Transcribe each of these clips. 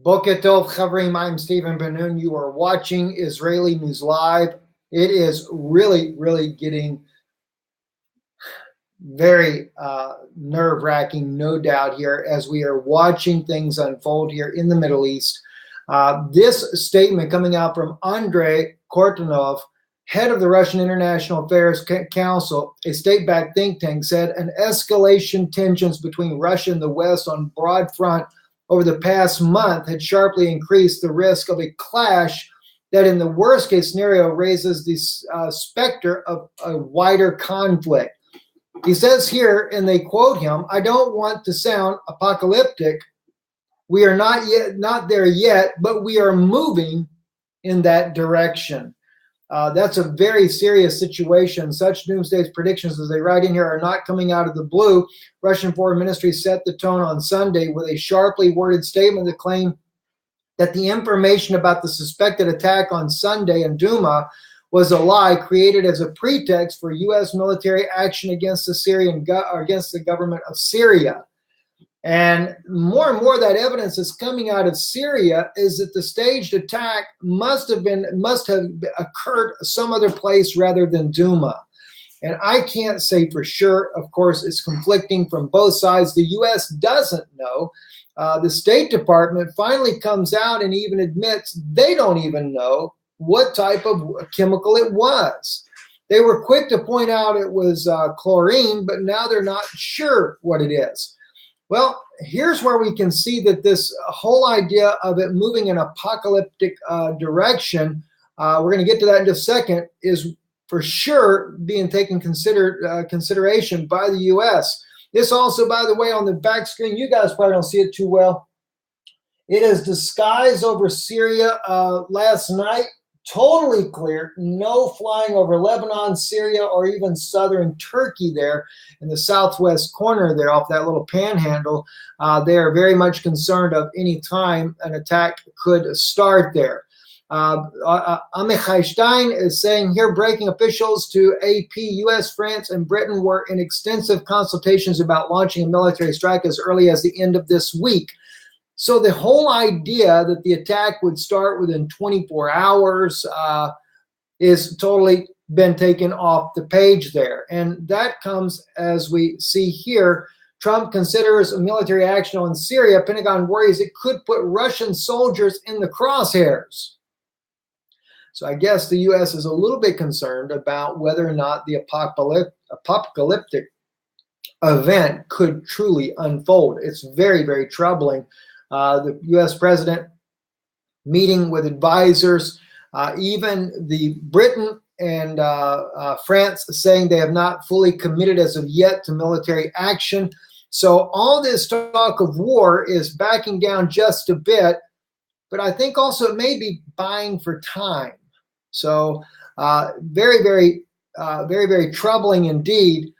Boker Tov Chavrim, I'm Stephen Ben-Nun. You are watching Israeli News Live. It is really getting very nerve-wracking, no doubt, here as we are watching things unfold here in the Middle East. This statement coming out from Andrei Kortunov, head of the Russian International Affairs Council, a state-backed think tank, said an escalation tensions between Russia and the West on broad front over the past month had sharply increased the risk of a clash that in the worst case scenario raises the specter of a wider conflict. He says here, and they quote him, "I don't want to sound apocalyptic. We are not there yet, but we are moving in that direction." That's a very serious situation. Such doomsday predictions, as they write in here, are not coming out of the blue. Russian Foreign Ministry set the tone on Sunday with a sharply worded statement that claimed that the information about the suspected attack on Sunday in Duma was a lie created as a pretext for U.S. military action against the government of Syria. And more that evidence is coming out of Syria is that the staged attack must have occurred some other place rather than Duma. And I can't say for sure. Of course, it's conflicting from both sides. The U.S. doesn't know. The State Department finally comes out and even admits they don't even know what type of chemical it was. They were quick to point out it was chlorine, but now they're not sure what it is. Well, here's where we can see that this whole idea of it moving in an apocalyptic direction, we're going to get to that in just a second, is for sure being taken consideration by the U.S. This also, by the way, on the back screen, you guys probably don't see it too well. It is the skies over Syria last night. Totally clear, no flying over Lebanon, Syria, or even southern Turkey there in the southwest corner there off that little panhandle. They are very much concerned of any time an attack could start there. Amichai Stein is saying here, breaking officials to AP, U.S., France, and Britain were in extensive consultations about launching a military strike as early as the end of this week. So the whole idea that the attack would start within 24 hours is totally been taken off the page there. And that comes, as we see here, Trump considers a military action on Syria. Pentagon worries it could put Russian soldiers in the crosshairs. So I guess the U.S. is a little bit concerned about whether or not the apocalyptic event could truly unfold. It's very troubling. The U.S. president meeting with advisors, even the Britain and France saying they have not fully committed as of yet to military action. So all this talk of war is backing down just a bit, but I think also it may be buying for time. So very troubling indeed.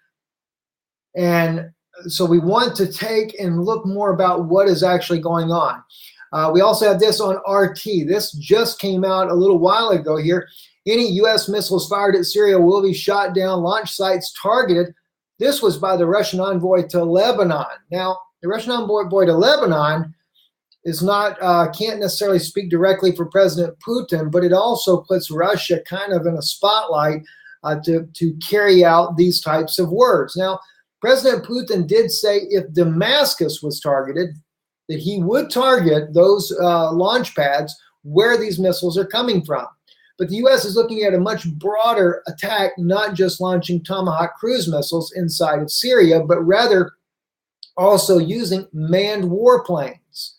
And so we want to take and look more about what is actually going on. We also have this on RT. This just came out a little while ago here. Any U.S. missiles fired at Syria will be shot down, launch sites targeted. This was by the Russian envoy to Lebanon. Now, the Russian envoy to Lebanon is not can't necessarily speak directly for President Putin, but it also puts Russia kind of in a spotlight to carry out these types of words. Now, President Putin did say if Damascus was targeted, that he would target those launch pads where these missiles are coming from. But the U.S. is looking at a much broader attack, not just launching Tomahawk cruise missiles inside of Syria, but rather also using manned warplanes.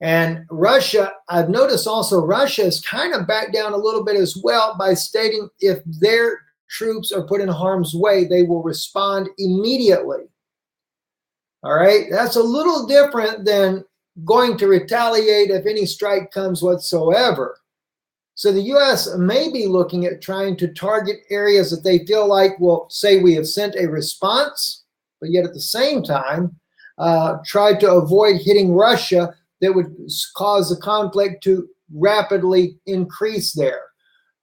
And Russia, I've noticed also Russia has kind of backed down a little bit as well by stating if their troops are put in harm's way, they will respond immediately. All right, that's a little different than going to retaliate if any strike comes whatsoever. So the U.S. may be looking at trying to target areas that they feel like will say we have sent a response, but yet at the same time try to avoid hitting Russia that would cause the conflict to rapidly increase there.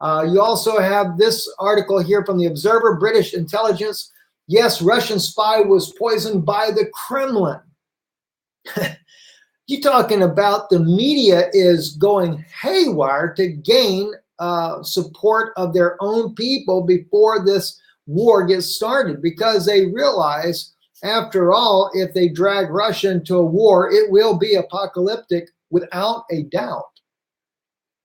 You also have this article here from the Observer, British intelligence. Yes, Russian spy was poisoned by the Kremlin. You're talking about the media is going haywire to gain support of their own people before this war gets started, because they realize, after all, if they drag Russia into a war, it will be apocalyptic without a doubt.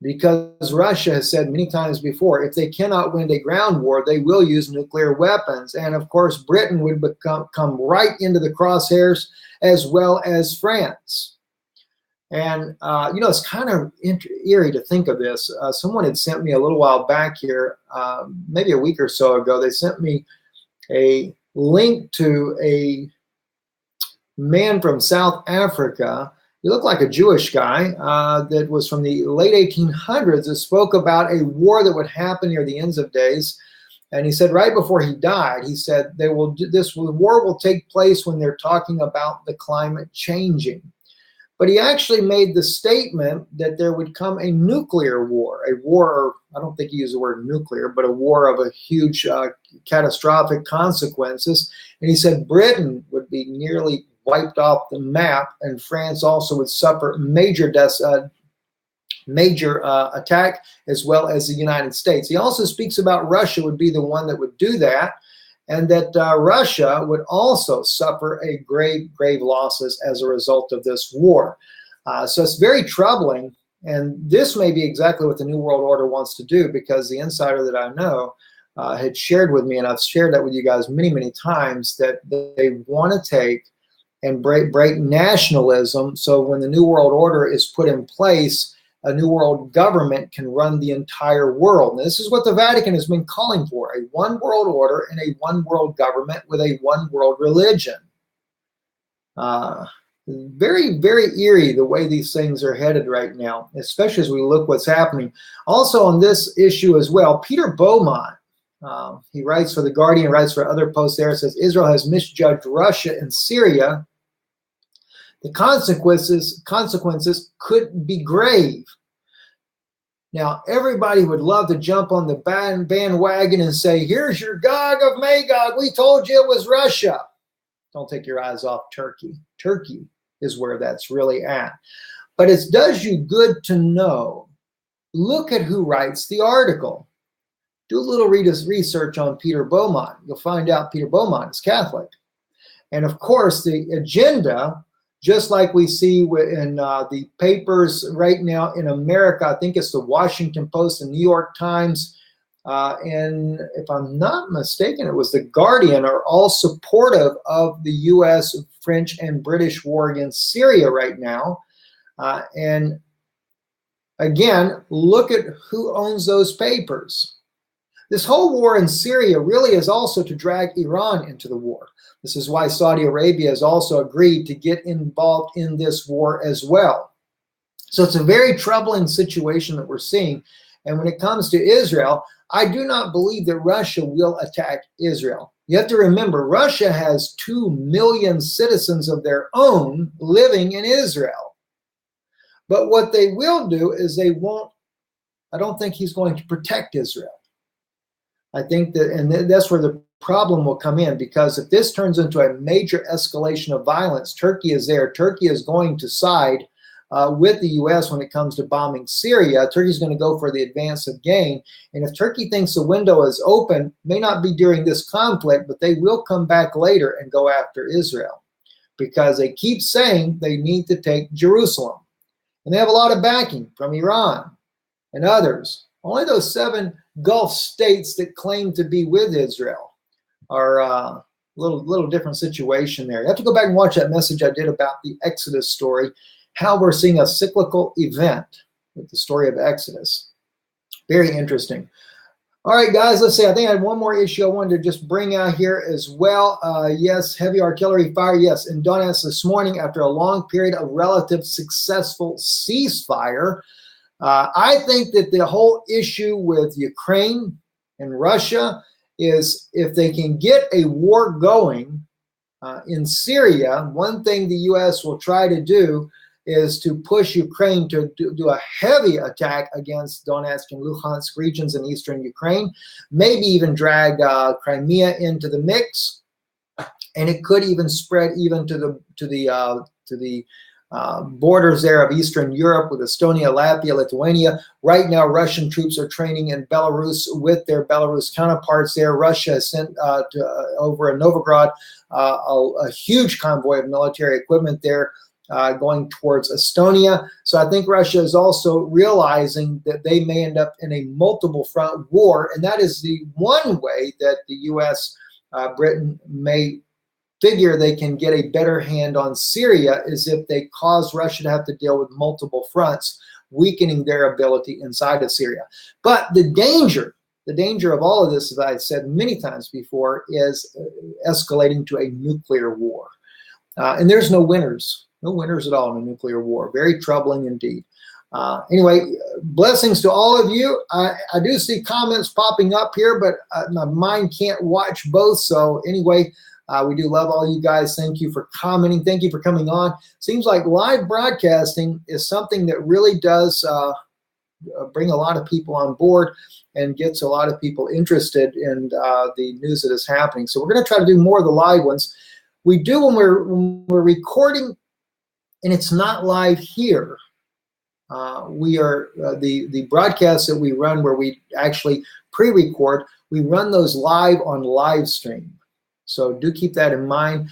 Because Russia has said many times before, if they cannot win a ground war, they will use nuclear weapons. And of course, Britain would come right into the crosshairs, as well as France. And, it's kind of eerie to think of this. Someone had sent me a little while back here, maybe a week or so ago, they sent me a link to a man from South Africa. He looked like a Jewish guy that was from the late 1800s that spoke about a war that would happen near the ends of days. And he said right before he died, he said this war will take place when they're talking about the climate changing. But he actually made the statement that there would come a nuclear war, I don't think he used the word nuclear, but a war of a huge catastrophic consequences. And he said Britain would be nearly wiped off the map, and France also would suffer major attack, as well as the United States. He also speaks about Russia would be the one that would do that, and that Russia would also suffer a grave losses as a result of this war. So it's very troubling, and this may be exactly what the New World Order wants to do, because the insider that I know had shared with me, and I've shared that with you guys many, many times, that they want to take and break nationalism, so when the New World Order is put in place, a new world government can run the entire world. And this is what the Vatican has been calling for, a one world order and a one world government with a one world religion. Very, very eerie the way these things are headed right now, especially as we look what's happening. Also on this issue as well, Peter Beaumont, he writes for The Guardian, writes for other posts there, says Israel has misjudged Russia and Syria. The consequences could be grave. Now, everybody would love to jump on the bandwagon and say, here's your Gog of Magog. We told you it was Russia. Don't take your eyes off Turkey. Turkey is where that's really at. But it does you good to know. Look at who writes the article. Do a little research on Peter Beaumont. You'll find out Peter Beaumont is Catholic. And of course, the agenda, just like we see in the papers right now in America, I think it's the Washington Post and New York Times, and if I'm not mistaken, it was the Guardian, are all supportive of the U.S., French, and British war against Syria right now. And again, look at who owns those papers. This whole war in Syria really is also to drag Iran into the war. This is why Saudi Arabia has also agreed to get involved in this war as well. So it's a very troubling situation that we're seeing. And when it comes to Israel, I do not believe that Russia will attack Israel. You have to remember, Russia has 2 million citizens of their own living in Israel. But what they will do is I don't think he's going to protect Israel. I think that, and that's where the problem will come in, because if this turns into a major escalation of violence, Turkey is there. Turkey is going to side with the U.S. when it comes to bombing Syria. Turkey's going to go for the advance of gain. And if Turkey thinks the window is open, may not be during this conflict, but they will come back later and go after Israel, because they keep saying they need to take Jerusalem. And they have a lot of backing from Iran and others. Only those 7 Gulf states that claim to be with Israel are a little different situation there. You have to go back and watch that message I did about the Exodus story, how we're seeing a cyclical event with the story of Exodus. Very interesting. All right, guys, let's see. I think I had one more issue I wanted to just bring out here as well. Yes, heavy artillery fire, yes, in Donetsk this morning after a long period of relative successful ceasefire. I think that the whole issue with Ukraine and Russia is, if they can get a war going in Syria, one thing the U.S. will try to do is to push Ukraine to do a heavy attack against Donetsk and Luhansk regions in eastern Ukraine, maybe even drag Crimea into the mix, and it could even spread even to the borders there of Eastern Europe with Estonia, Latvia, Lithuania. Right now, Russian troops are training in Belarus with their Belarus counterparts there. Russia has sent over in Novgorod a huge convoy of military equipment there going towards Estonia. So I think Russia is also realizing that they may end up in a multiple front war, and that is the one way that the U.S., Britain may figure they can get a better hand on Syria, is if they cause Russia to have to deal with multiple fronts, weakening their ability inside of Syria. But the danger of all of this, as I said many times before, is escalating to a nuclear war. And there's no winners at all in a nuclear war. Very troubling indeed. Anyway, blessings to all of you. I do see comments popping up here, but my mind can't watch both. So anyway, we do love all you guys. Thank you for commenting. Thank you for coming on. Seems like live broadcasting is something that really does bring a lot of people on board and gets a lot of people interested in the news that is happening. So we're going to try to do more of the live ones. We do when we're recording, and it's not live here. We are the broadcasts that we run where we actually pre-record. We run those live on live stream. So do keep that in mind.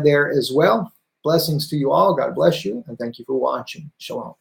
There as well. Blessings to you all. God bless you, and thank you for watching. Shalom.